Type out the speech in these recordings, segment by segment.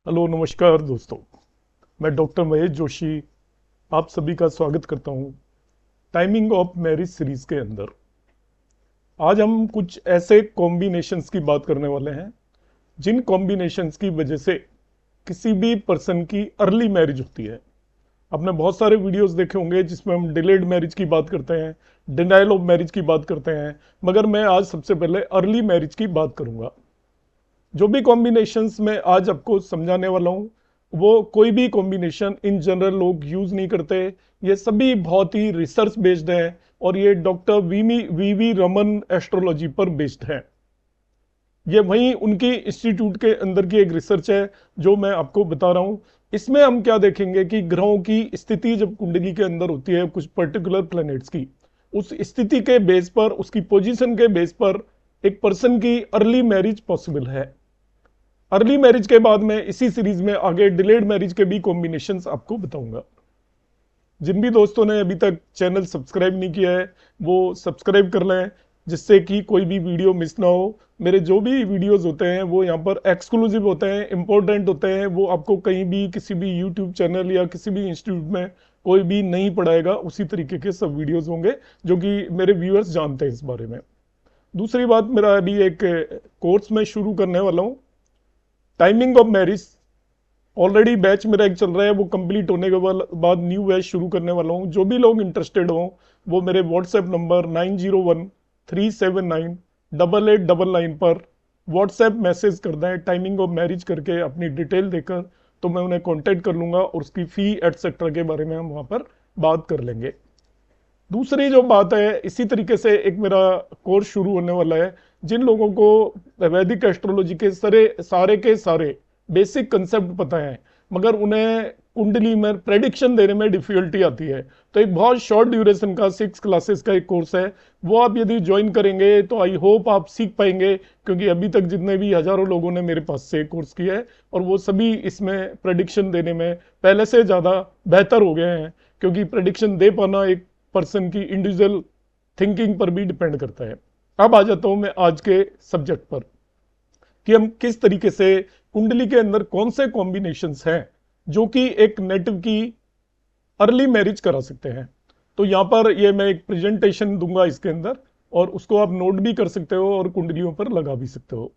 Hello नमस्कार दोस्तों। मैं डॉक्टर महेश जोशी आप सभी का स्वागत करता हूं टाइमिंग ऑफ मैरिज सीरीज के अंदर। आज हम कुछ ऐसे कॉम्बिनेशंस की बात करने वाले हैं जिन कॉम्बिनेशंस की वजह से किसी भी पर्सन की अर्ली मैरिज होती है। आपने बहुत सारे वीडियोस देखे होंगे जिसमें हम डिलेड मैरिज की बात करते हैं, डिनाइल ऑफ मैरिज की बात करते हैं, मगर मैं आज सबसे पहले अर्ली मैरिज की बात करूंगा। जो भी कॉम्बिनेशंस मैं आज आपको समझाने वाला हूँ वो कोई भी कॉम्बिनेशन इन जनरल लोग यूज नहीं करते। ये सभी बहुत ही रिसर्च बेस्ड है और ये doctor V V Raman astrology पर बेस्ड है। ये वहीं उनकी इंस्टीट्यूट के अंदर की एक रिसर्च है जो मैं आपको बता रहा हूँ। इसमें हम क्या देखेंगे कि ग्रहों की स्थिति जब कुंडली के अंदर होती है कुछ पर्टिकुलर प्लैनेट्स की, उस स्थिति के बेस पर, उसकी पोजीशन के बेस पर एक पर्सन की अर्ली मैरिज पॉसिबल है। अर्ली मैरिज के बाद में इसी सीरीज में आगे डिलेड मैरिज के भी कॉम्बिनेशंस आपको बताऊंगा। जिन भी दोस्तों ने अभी तक चैनल सब्सक्राइब नहीं किया है वो सब्सक्राइब कर लें जिससे कि कोई भी वीडियो मिस ना हो। मेरे जो भी वीडियोस होते हैं वो यहाँ पर एक्सक्लूसिव होते हैं, इंपॉर्टेंट होते हैं, वो आपको कहीं भी किसी भी यूट्यूब चैनल या किसी भी इंस्टीट्यूट में कोई भी नहीं पढ़ाएगा। उसी तरीके के सब वीडियोज होंगे जो कि मेरे व्यूअर्स जानते हैं इस बारे में। दूसरी बात, मेरा अभी एक कोर्स में शुरू करने वाला हूँ timing of marriage. Already batch मेरा एक चल रहा है, वो कंप्लीट होने के बाद न्यू बैच शुरू करने वाला हूँ। जो भी लोग इंटरेस्टेड हो वो मेरे व्हाट्सएप नंबर 9013798899 पर व्हाट्सएप मैसेज कर दें टाइमिंग ऑफ मैरिज करके अपनी डिटेल देकर, तो मैं उन्हें कांटेक्ट कर लूंगा और उसकी फी एटसेट्रा के बारे में हम वहाँ पर बात कर लेंगे। दूसरी जो बात है, इसी तरीके से एक मेरा कोर्स शुरू होने वाला है। जिन लोगों को वैदिक एस्ट्रोलॉजी के सारे के सारे बेसिक कंसेप्ट पता है मगर उन्हें कुंडली में प्रेडिक्शन देने में डिफिकल्टी आती है, तो एक बहुत शॉर्ट ड्यूरेशन का 6 क्लासेस का एक कोर्स है, वो आप यदि ज्वाइन करेंगे तो आई होप आप सीख पाएंगे। क्योंकि अभी तक जितने भी हजारों लोगों ने मेरे पास से कोर्स किया है और वो सभी इसमें प्रेडिक्शन देने में पहले से ज़्यादा बेहतर हो गए हैं। क्योंकि प्रेडिक्शन दे पाना एक पर्सन की इंडिविजुअल थिंकिंग पर भी डिपेंड करता है। अब आ जाता हूं मैं आज के सब्जेक्ट पर कि हम किस तरीके से कुंडली के अंदर कौन से कॉम्बिनेशंस हैं जो कि एक नेटिव की अर्ली मैरिज करा सकते हैं। तो यहां पर ये मैं एक प्रेजेंटेशन दूंगा इसके अंदर और उसको आप नोट भी कर सकते हो और कुंडलियों पर लगा भी सकते हो।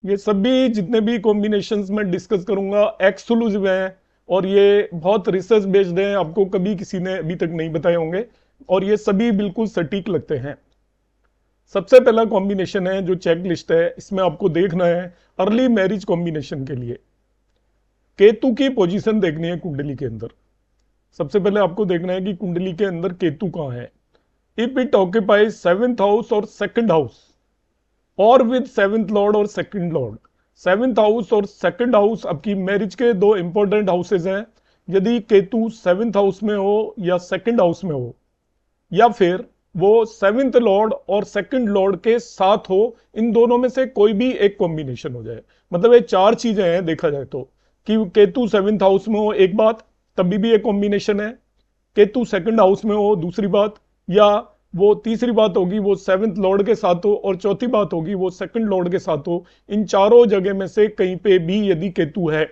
ये सभी जितने भी कॉम्बिनेशंस मैं डिस्कस करूंगा एक्सक्लूसिव हैं और ये बहुत रिसर्च बेस्ड हैं, आपको कभी किसी ने अभी तक नहीं बताए होंगे और ये सभी बिल्कुल सटीक लगते हैं। सबसे पहला कॉम्बिनेशन है जो चेक लिस्ट है, इसमें आपको देखना है अर्ली मैरिज कॉम्बिनेशन के लिए केतु की पोजीशन देखनी है कुंडली के अंदर। सबसे पहले आपको देखना है कि कुंडली के अंदर केतु कहां है। If it occupies 7th house और 2nd हाउस और विद 7th लॉर्ड और 2nd लॉर्ड। 7th हाउस और 2nd हाउस आपकी मैरिज के दो इंपॉर्टेंट हाउसेज हैं। यदि केतु 7th हाउस में हो या 2nd हाउस में हो या फिर वो 7th लॉर्ड और 2nd लॉर्ड के साथ हो, इन दोनों में से कोई भी एक कॉम्बिनेशन हो जाए। मतलब ये चार चीजें हैं देखा जाए तो, कि केतु 7th हाउस में हो एक बात, तभी भी एक कॉम्बिनेशन है। केतु 2nd हाउस में हो दूसरी बात, या वो तीसरी बात होगी वो 7th लॉर्ड के साथ हो, और चौथी बात होगी वो 2nd लॉर्ड के साथ हो। इन चारों जगह में से कहीं पे भी यदि केतु है,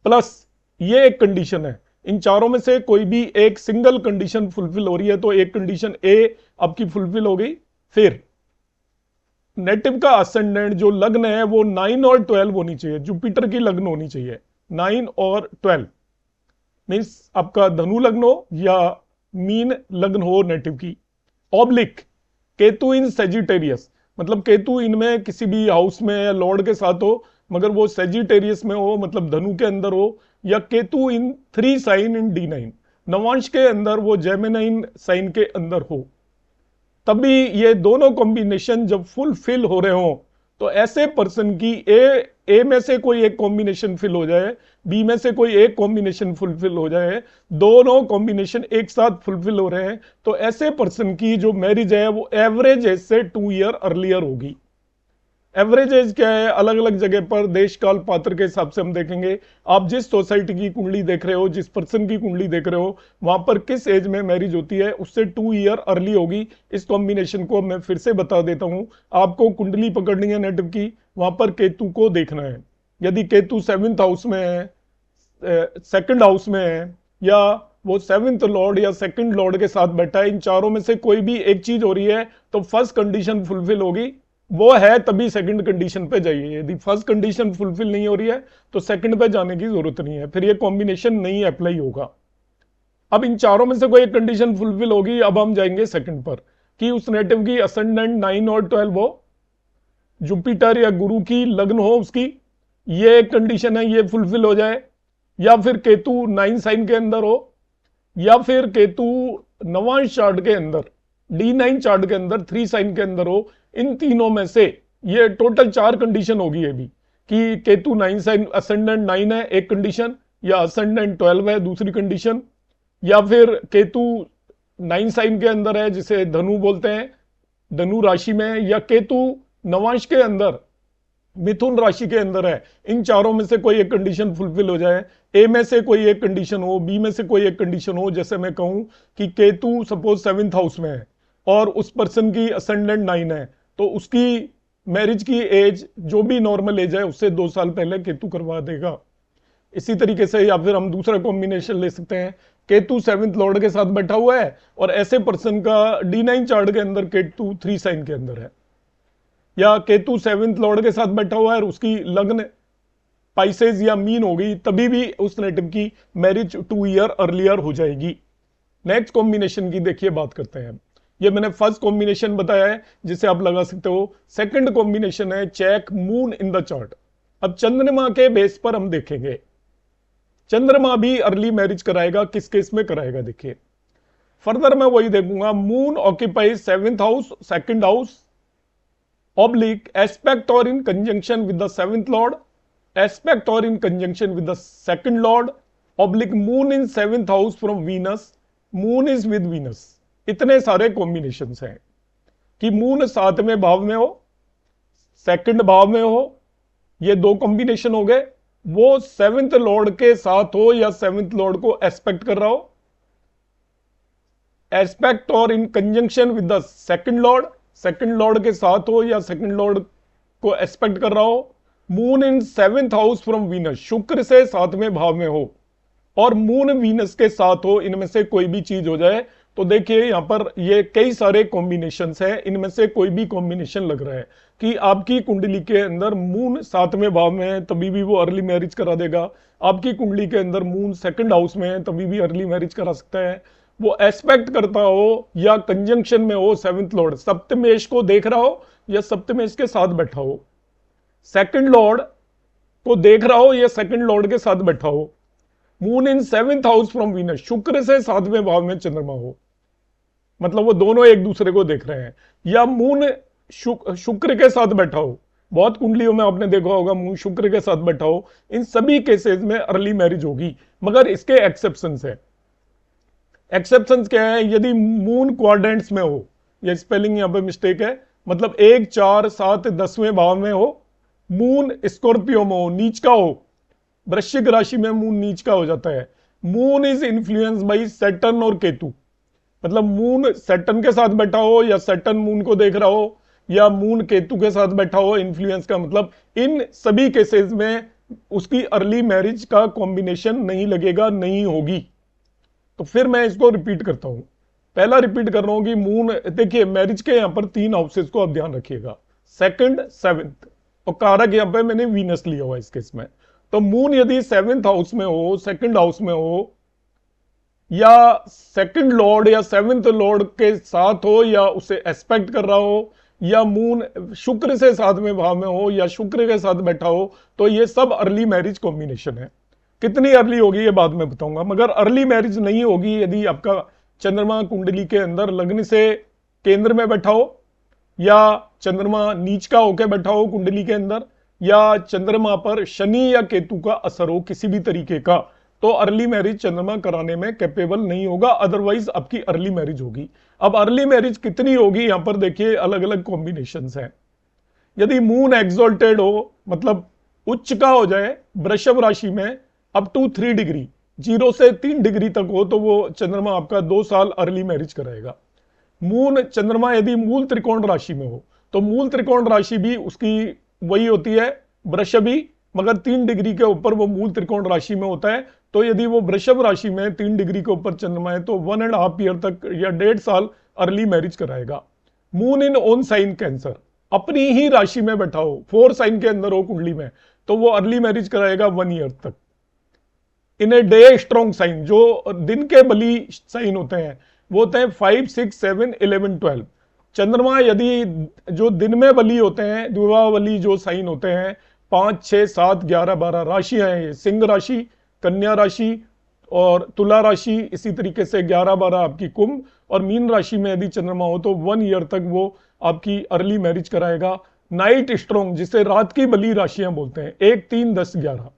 प्लस ये एक कंडीशन है, इन चारों में से कोई भी एक सिंगल कंडीशन फुलफिल हो रही है तो एक कंडीशन ए आपकी फुलफिल हो गई। फिर नेटिव का असेंडेंट जो लग्न है वो 9 और 12 होनी चाहिए, जुपिटर की लग्न होनी चाहिए। 9 और 12 मीन्स आपका धनु लग्न हो या मीन लग्न हो नेटिव की। ऑब्लिक केतु इन सेजिटेरियस, मतलब केतु इनमें किसी भी हाउस में या लॉर्ड के साथ हो मगर वो सेजिटेरियस में हो, मतलब धनु के अंदर हो, या केतु इन 3 साइन इन D9 नवांश के अंदर वो जेमिनाइन साइन के अंदर हो। तभी ये दोनों कॉम्बिनेशन जब फुलफिल हो रहे हो तो ऐसे पर्सन की ए में से कोई एक कॉम्बिनेशन फिल हो जाए, बी में से कोई एक कॉम्बिनेशन फुलफिल हो जाए, दोनों कॉम्बिनेशन एक साथ फुलफिल हो रहे हैं, तो ऐसे पर्सन की जो मैरिज है वो एवरेज एज से 2 ईयर अर्लियर होगी। एवरेज एज क्या है, अलग अलग जगह पर देश काल पात्र के हिसाब से हम देखेंगे। आप जिस सोसाइटी की कुंडली देख रहे हो, जिस पर्सन की कुंडली देख रहे हो, वहां पर किस एज में मैरिज होती है उससे 2 ईयर अर्ली होगी। इस कॉम्बिनेशन को मैं फिर से बता देता हूं। आपको कुंडली पकड़नी है नेटिव की, वहां पर केतु को देखना है। यदि केतु 7th हाउस में है, 2nd हाउस में है, या वो 7th लॉर्ड या 2nd लॉर्ड के साथ बैठा है, इन चारों में से कोई भी एक चीज हो रही है तो फर्स्ट कंडीशन फुलफिल होगी, वो है तभी सेकंड कंडीशन पे जाइए। यदि फर्स्ट कंडीशन फुलफिल नहीं हो रही है तो सेकंड पे जाने की जरूरत नहीं है, फिर ये कॉम्बिनेशन नहीं अप्लाई होगा। अब इन चारों में से कोई एक कंडीशन फुलफिल होगी, अब हम जाएंगे सेकंड पर कि उस नेटिव की असेंडेंट 9 और 12 हो, जुपिटर या गुरु की लग्न हो उसकी, ये एक कंडीशन है, ये फुलफिल हो जाए। या फिर केतु 9 साइन के अंदर हो, या फिर केतु नवांश चार्ट के अंदर, D9 चार्ट के अंदर 3 साइन के अंदर हो। इन तीनों में से ये टोटल 4 कंडीशन होगी ये भी, कि केतु 9 साइन असेंडेंट 9 है एक कंडीशन, या असेंडेंट 12 है दूसरी कंडीशन, या फिर केतु 9 साइन के अंदर है जिसे धनु बोलते हैं, धनु राशि में है, या केतु नवांश के अंदर मिथुन राशि के अंदर है। इन चारों में से कोई एक कंडीशन फुलफिल हो जाए, ए में से कोई एक कंडीशन हो, बी में से कोई एक कंडीशन हो। जैसे मैं कहूं कि केतु सपोज 7th हाउस में है और उस पर्सन की असेंडेंट 9 है, तो उसकी मैरिज की एज जो भी नॉर्मल एज है उससे 2 साल पहले केतु करवा देगा। इसी तरीके से, या फिर हम दूसरा कॉम्बिनेशन ले सकते हैं, केतु 7th लॉर्ड के साथ बैठा हुआ है और ऐसे पर्सन का D9 चार्ट के अंदर केतु 3 साइन के अंदर है, या केतु 7th लॉर्ड के साथ बैठा हुआ है और उसकी लग्न पाइसेस या मीन हो गई, तभी भी उस नेटिव की मैरिज 2 ईयर अर्लियर हो जाएगी। नेक्स्ट कॉम्बिनेशन की देखिए बात करते हैं। ये मैंने फर्स्ट कॉम्बिनेशन बताया है जिसे आप लगा सकते हो। सेकंड कॉम्बिनेशन है check moon in the chart. अब चंद्रमा के बेस पर हम देखेंगे, चंद्रमा भी अर्ली मैरिज कराएगा, किस केस में कराएगा देखिए। फर्दर मैं वही देखूंगा, moon occupies 7th house 2nd house oblique aspect और in conjunction with the 7th lord, aspect और in conjunction with the 2nd lord oblique moon in 7th house from Venus, moon is with Venus. इतने सारे combinations हैं कि moon 7वें भाव में हो, 2nd भाव में हो, ये 2 कॉम्बिनेशन हो गए। वो 7th लॉर्ड के साथ हो या 7th लॉर्ड को एस्पेक्ट कर रहा हो, एस्पेक्ट और in conjunction with the 2nd Lord, 2nd Lord के साथ हो या 2nd लॉर्ड को एस्पेक्ट कर रहा हो। Moon in 7th house from Venus, शुक्र से 7वें भाव में हो, और मून वीनस के साथ हो, इनमें से कोई भी चीज हो जाए तो देखिए यहां पर ये कई सारे कॉम्बिनेशंस हैं, इनमें से कोई भी कॉम्बिनेशन लग रहा है कि आपकी कुंडली के अंदर मून 7वें भाव में है तभी भी वो अर्ली मैरिज करा देगा। आपकी कुंडली के अंदर मून 2nd हाउस में है तभी भी अर्ली मैरिज करा सकता है। वो एस्पेक्ट करता हो या कंजंक्शन में हो 7th लॉर्ड, सप्तमेश को देख रहा हो या सप्तमेश के साथ बैठा हो, 2nd लॉर्ड को देख रहा हो या 2nd लॉर्ड के साथ बैठा हो, moon in 7th house from Venus, शुक्र से 7वें भाव में चंद्रमा हो, मतलब वो दोनों एक दूसरे को देख रहे हैं, या मून शुक्र के साथ बैठा हो, बहुत कुंडलियों में आपने देखा होगा मून शुक्र के साथ बैठा हो। इन सभी केसेस में अर्ली मैरिज होगी, मगर इसके एक्सेप्शंस है। एक्सेप्शंस क्या है, यदि मून क्वाड्रेंट्स में हो, या स्पेलिंग यहां पे मिस्टेक है, मतलब 1, 4, 7, 10वें भाव में हो, मून स्कॉर्पियो में हो, नीच का हो, वृश्चिक राशि में मून नीच का हो जाता है। Moon is influence by Saturn और केतु, मतलब मून सैटर्न के साथ बैठा हो या सैटर्न मून को देख रहा हो या मून केतु के साथ बैठा हो, इन्फ्लुएंस का मतलब इन सभी केसेस में उसकी अर्ली मैरिज का कॉम्बिनेशन नहीं लगेगा, नहीं होगी। तो फिर मैं इसको रिपीट करता हूं, पहला रिपीट कर रहा हूं कि मून, देखिए मैरिज के यहां पर 3 हाउसेस को आप ध्यान रखिएगा, 2nd 7th, और कारक यहां पर मैंने वीनस लिया हुआ इस केस में। तो मून यदि 7th हाउस में हो, 2nd हाउस में हो, या 2nd लॉर्ड या 7th लॉर्ड के साथ हो या उसे एस्पेक्ट कर रहा हो, या मून शुक्र से 7वें भाव में हो या शुक्र के साथ बैठा हो, तो ये सब अर्ली मैरिज कॉम्बिनेशन है। कितनी अर्ली होगी ये बाद में बताऊंगा, मगर अर्ली मैरिज नहीं होगी यदि आपका चंद्रमा कुंडली के अंदर लग्न से केंद्र में बैठा हो, या चंद्रमा नीच का होकर बैठा हो कुंडली के अंदर, या चंद्रमा पर शनि या केतु का असर हो किसी भी तरीके का, तो अर्ली मैरिज चंद्रमा कराने में कैपेबल नहीं होगा, अदरवाइज आपकी अर्ली मैरिज होगी। अब अर्ली मैरिज कितनी होगी, यहां पर देखिए अलग अलग कॉम्बिनेशंस हैं। यदि मून एक्सोल्टेड हो, मतलब उच्च का हो जाए वृषभ राशि में अप टू 3 डिग्री, 0 से 3 डिग्री तक हो, तो वो चंद्रमा आपका 2 साल अर्ली मैरिज कराएगा। मून चंद्रमा यदि मूल त्रिकोण राशि में हो, तो मूल त्रिकोण राशि भी उसकी वही होती है वृषभी, मगर 3 डिग्री के ऊपर वो मूल त्रिकोण राशि में होता है। तो यदि वो वृषभ राशि में 3 डिग्री के ऊपर चंद्रमा है, तो 1.5 ईयर तक या 1.5 साल अर्ली मैरिज कराएगा। Moon in own sign cancer, अपनी ही राशि में बैठा हो, 4 साइन के अंदर हो कुंडली में, तो वो अर्ली मैरिज कराएगा 1 ईयर तक। इन ए डे स्ट्रॉन्ग साइन, जो दिन के बली साइन होते हैं वो होते हैं 5, 6, 7, 11, 12। चंद्रमा यदि जो दिन में बली होते हैं, विवाह बली जो साइन होते हैं 5, 6, 7, 11, 12 राशियां हैं ये, सिंह राशि, कन्या राशि और तुला राशि, इसी तरीके से 11, 12 आपकी कुंभ और मीन राशि में यदि चंद्रमा हो तो 1 ईयर तक वो आपकी अर्ली मैरिज कराएगा। नाइट स्ट्रॉन्ग, जिसे रात की बली राशियां बोलते हैं, 1, 3, 10, 11,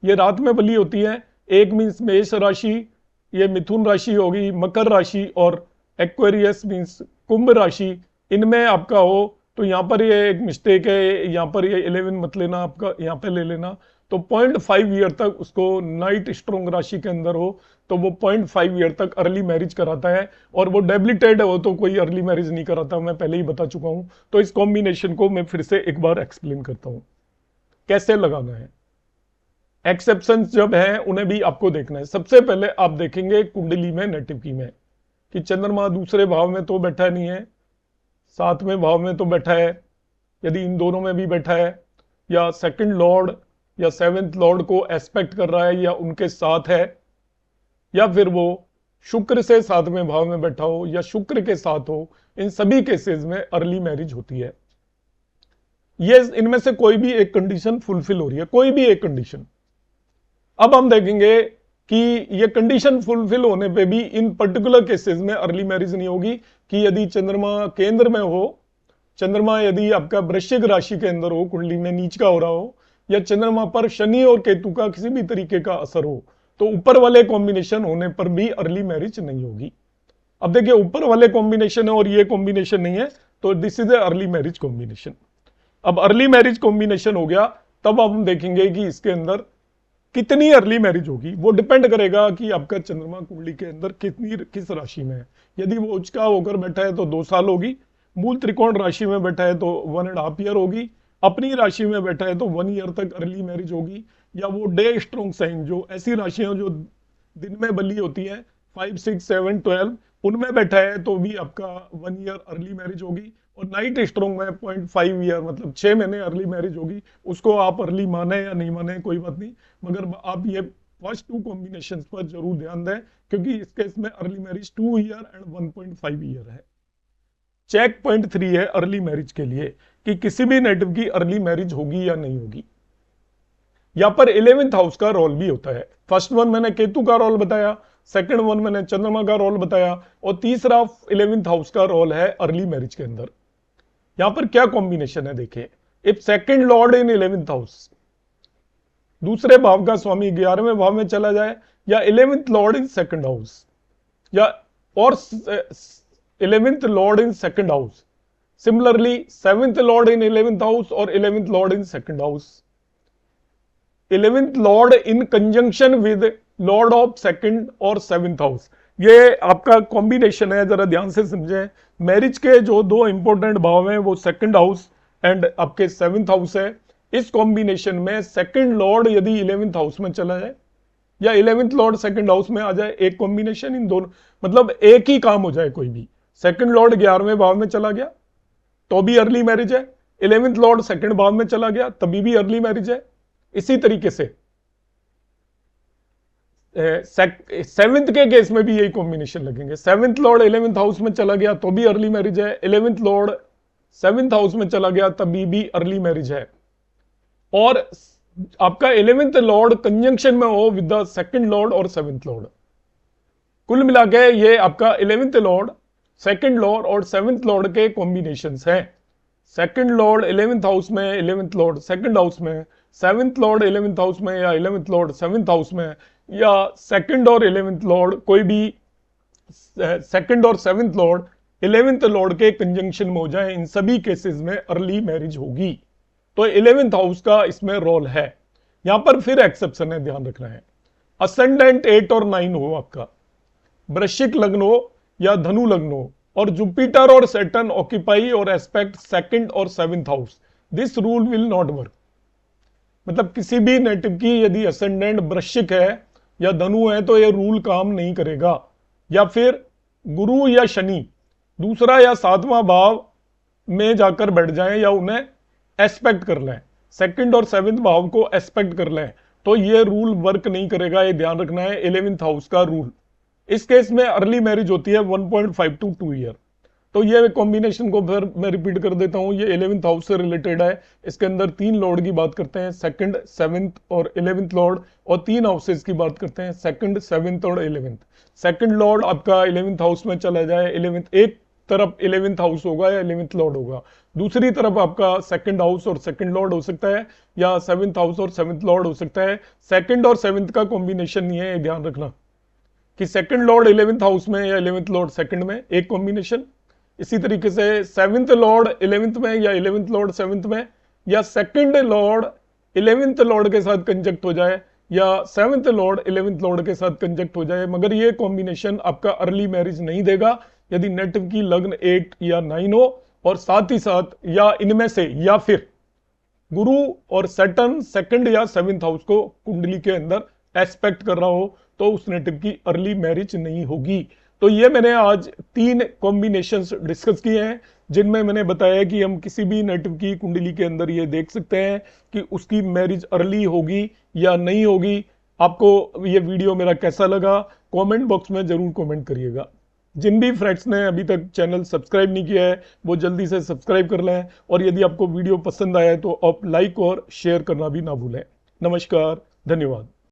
ये रात में बली होती है। 1 मीन्स मेष राशि, ये मिथुन राशि होगी, मकर राशि और एक्वेरियस मीन्स कुंभ राशि, इनमें आपका हो तो यहां पर ये एक मिस्टेक है, यहां पर ये 11 मत लेना, आपका यहां पे ले लेना। तो 0.5 ईयर तक उसको नाइट स्ट्रॉन्ग राशि के अंदर हो तो वो 0.5 ईयर तक अर्ली मैरिज कराता है, और वो डेबिलिटेड हो तो कोई अर्ली मैरिज नहीं कराता, मैं पहले ही बता चुका हूं। तो इस कॉम्बिनेशन को मैं फिर से एक बार एक्सप्लेन करता हूं कैसे लगाना है। एक्सेप्शंस जब हैं उन्हें भी आपको देखना है। सबसे पहले आप देखेंगे कुंडली में, नेटिव की में, कि चंद्रमा दूसरे भाव में तो बैठा नहीं है, 7वें भाव में तो बैठा है, यदि इन दोनों में भी बैठा है, या सेकंड लॉर्ड या 7th लॉर्ड को एस्पेक्ट कर रहा है या उनके साथ है, या फिर वो शुक्र से 7वें भाव में बैठा हो या शुक्र के साथ हो, इन सभी केसेस में अर्ली मैरिज होती है। ये इनमें से कोई भी एक कंडीशन फुलफिल हो रही है, कोई भी एक कंडीशन। अब हम देखेंगे कि ये कंडीशन फुलफिल होने पे भी इन पर्टिकुलर केसेस में अर्ली मैरिज नहीं होगी, कि यदि चंद्रमा केंद्र में हो, चंद्रमा यदि आपका वृश्चिक राशि के अंदर हो, कुंडली में नीच का हो रहा हो, या चंद्रमा पर शनि और केतु का किसी भी तरीके का असर हो, तो ऊपर वाले कॉम्बिनेशन होने पर भी अर्ली मैरिज नहीं होगी। अब देखिए ऊपर वाले कॉम्बिनेशन है और ये कॉम्बिनेशन नहीं है, तो this is a early marriage combination. अब अर्ली मैरिज कॉम्बिनेशन हो गया, तब अब हम देखेंगे कि इसके अंदर कितनी अर्ली मैरिज होगी। वो डिपेंड करेगा कि आपका चंद्रमा कुंडली के अंदर किस राशि में है। यदि वो उच्च का होकर बैठा है तो 2 साल होगी, मूल त्रिकोण राशि में बैठा है तो 1.5 ईयर होगी, अपनी राशि में बैठा है तो 1 ईयर तक अर्ली मैरिज होगी, या वो डे स्ट्रॉन्ग साइन, जो ऐसी राशियां जो दिन में बली होती है 5, 6, 7, 12, उनमें बैठा है तो भी आपका 1 ईयर अर्ली मैरिज होगी। और नाइट स्ट्रॉन्ग में 0.5 ईयर मतलब 6 महीने अर्ली मैरिज होगी। उसको आप अर्ली माने या नहीं माने कोई बात नहीं, मगर आप ये फर्स्ट 2 कॉम्बिनेशन पर जरूर ध्यान दें, क्योंकि इस केस में early marriage 2 year and 1.5 year है। चेक पॉइंट 3 है अर्ली मैरिज के लिए कि किसी भी नेटिव की अर्ली मैरिज होगी या नहीं होगी। यहां पर 11th हाउस का रोल भी होता है। फर्स्ट वन मैंने केतु का रोल बताया, सेकंड वन मैंने चंद्रमा का रोल बताया, और तीसरा 11th हाउस का रोल है अर्ली मैरिज के अंदर। यहां पर क्या कॉम्बिनेशन है देखिए, if second Lord in 11th house, दूसरे भाव का स्वामी 11वें भाव में चला जाए, या 11th Lord in second house, या और 11th Lord in second house, similarly 7th Lord in 11th house और 11th Lord in second house, 11th Lord in conjunction with Lord of second और 7th हाउस। ये आपका combination है, जरा ध्यान से समझें। मैरिज के जो 2 इंपॉर्टेंट भाव हैं वो सेकंड हाउस एंड आपके 7th हाउस है। इस कॉम्बिनेशन में सेकंड लॉर्ड यदि 11th हाउस में चला जाए या 11th लॉर्ड सेकंड हाउस में आ जाए, एक कॉम्बिनेशन इन दोनों, मतलब एक ही काम हो जाए कोई भी। सेकंड लॉर्ड 11वें भाव में चला गया तो भी अर्ली मैरिज है, 11th लॉर्ड सेकंड भाव में चला गया तभी भी अर्ली मैरिज है। इसी तरीके से 7th के केस में भी यही कॉम्बिनेशन लगेंगे। 7th लॉर्ड 11th हाउस में चला गया तो भी अर्ली मैरिज है, 11th लॉर्ड 7th हाउस में चला गया तभी भी अर्ली मैरिज है। और आपका 11th लॉर्ड कंजंक्शन में हो विद द सेकंड लॉर्ड और 7th लॉर्ड, कुल मिला के ये आपका 11th लॉर्ड, सेकंड लॉर्ड और 7th लॉर्ड के कॉम्बिनेशंस हैं। सेकंड लॉर्ड 11th हाउस में, 11th लॉर्ड सेकंड हाउस में, 7th लॉर्ड 11th हाउस में या 11th लॉर्ड 7th हाउस में, या सेकंड और 11th लॉर्ड कोई भी सेकंड और 7th लॉर्ड 11th लॉर्ड के कंजंक्शन में हो जाए, इन सभी केसेस में अर्ली मैरिज होगी। तो 11th हाउस का इसमें रोल है। यहां पर फिर एक्सेप्शन है, ध्यान रखना है। असेंडेंट 8 और 9 हो आपका, वृश्चिक लग्न हो या धनु लग्न हो, और जुपिटर और सैटर्न ऑक्यूपाई और एस्पेक्ट 2nd और 7th house, this rule will not work. मतलब किसी भी नेटिव की यदि असेंडेंट वृश्चिक है या धनु है तो यह रूल काम नहीं करेगा। या फिर गुरु या शनि दूसरा या 7वां भाव में जाकर बैठ जाएं या उन्हें एस्पेक्ट कर लें, 2nd और 7th भाव को एस्पेक्ट कर लें, तो ये रूल वर्क नहीं करेगा। ये ध्यान रखना है 11th हाउस का रूल। इस केस में अर्ली मैरिज होती है 1.5 to 2 ईयर। तो ये कॉम्बिनेशन को फिर मैं रिपीट कर देता हूं, ये 11th हाउस से रिलेटेड है। इसके अंदर 3 लॉर्ड की बात करते हैं, 2nd, 7th और 11th लॉर्ड, और 3 हाउसेस की बात करते हैं, 2nd, 7th और 11th। 2nd लॉर्ड आपका 11th हाउस में चला जाए, 11th एक तरफ 11th हाउस होगा या 11th लॉर्ड होगा, दूसरी तरफ आपका 2nd हाउस और 2nd लॉर्ड हो सकता है, या 7th हाउस और 7th लॉर्ड हो सकता है। 2nd और 7th का कॉम्बिनेशन नहीं है, ध्यान रखना कि 2nd लॉर्ड 11th हाउस में या 11th लॉर्ड 2nd में, एक कॉम्बिनेशन। इसी तरीके से 7th लॉर्ड 11th में या 11th लॉर्ड 7th में, या 2nd लॉर्ड 11th लॉर्ड के साथ कंजक्ट हो जाए, या 7th लॉर्ड 11th लॉर्ड के साथ कंजक्ट हो जाए, मगर ये कॉम्बिनेशन आपका अर्ली मैरिज नहीं देगा यदि नेटिव की लग्न 8 या 9 हो, और साथ ही साथ या इनमें से या फिर गुरु और सैटर्न 2nd या 7th हाउस को कुंडली के अंदर एस्पेक्ट कर रहा हो, तो उस नेटिव की अर्ली मैरिज नहीं होगी। तो ये मैंने आज 3 कॉम्बिनेशंस डिस्कस किए हैं, जिनमें मैंने बताया कि हम किसी भी नेटिव की कुंडली के अंदर ये देख सकते हैं कि उसकी मैरिज अर्ली होगी या नहीं होगी। आपको ये वीडियो मेरा कैसा लगा, कमेंट बॉक्स में जरूर कमेंट करिएगा। जिन भी फ्रेंड्स ने अभी तक चैनल सब्सक्राइब नहीं किया है वो जल्दी से सब्सक्राइब कर लें, और यदि आपको वीडियो पसंद आया तो आप लाइक और शेयर करना भी ना भूलें। नमस्कार, धन्यवाद।